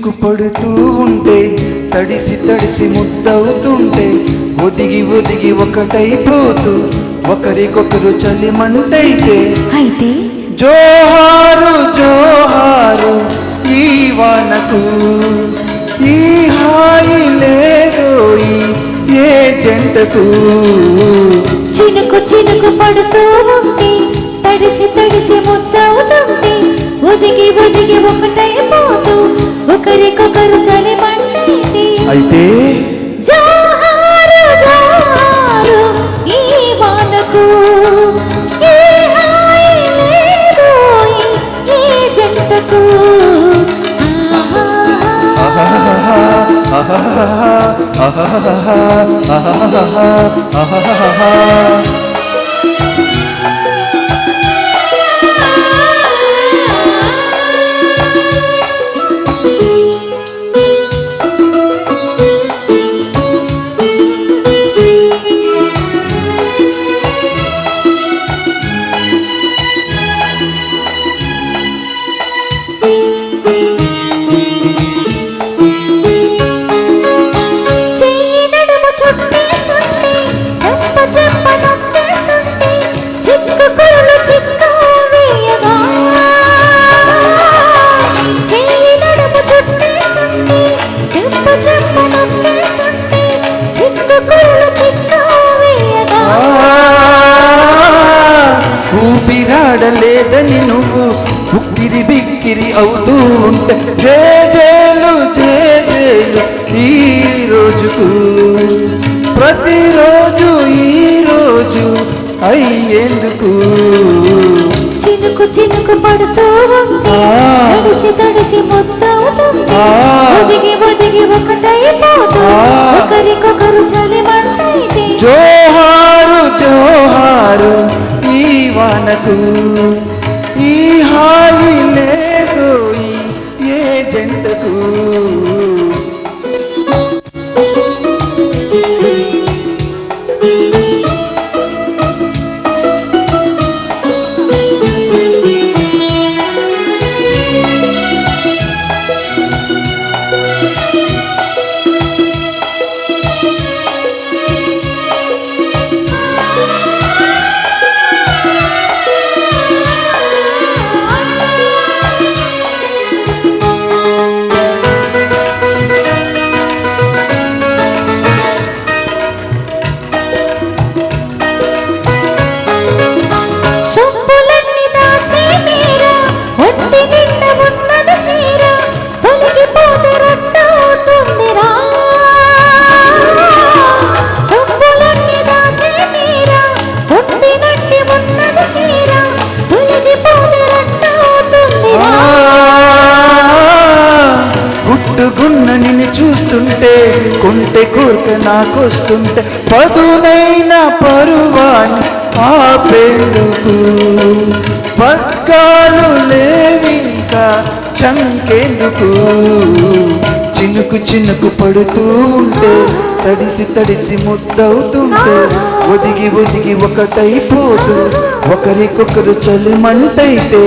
చినుకు పడుతూ ఉంటే తడిసి తడిసి ముద్దవుతుంటే ఒదిగి ఒదిగి ఒకటైపోతూ ఒకరికొకరు చలిమంటైతే అయితే జోహారు జోహారు ఈ వానకు ఈ హాయి లేదోయి ఏ జంటకు చినుకు చినుకు పడుతూ ఉంటే తడిసి తడిసి ముద్దవుతుంటే ఒదిగి ఒదిగి ఒకటైపోతూ ఒకరికొకరు చలిమంటైతే అయితే జోహారు జోహారు ఈ వానకు ఈ హాయి లేదోయి ఏ జంటకు ఊపిరాడలేదని నువ్వు ఉక్కిరి బిక్కిరి అవుతూ ఉంటే జేజేలు జేజేలు ఈ రోజుకు ప్రతిరోజు ఈ రోజు అయ్యేందుకు చినుకు చినుకు పడుతూ ఉంటే తడిసి తడిసి ముద్దవుతుంటే ఒదిగి ఒదిగి ఒకటైపోతూ ఒకరికొకరు చలిమంటైతే జోహారు జోహారు ఈ వానకు ఈ హాయి లేదోయి ఏ జంటకు గుట్టుగున్న నిన్ను చూస్తుంటే కొంటె కోరిక నాకొస్తుంటే పదునైన పరువాన్ని ఆపేందుకు పగ్గాలు లేవింకా చంకేందుకు చినుకు చినుకు పడుతూ ఉంటే తడిసి తడిసి ముద్దవుతుంటే ఒదిగి ఒదిగి ఒకటైపోతూ ఒకరికొకరు చలిమంటైతే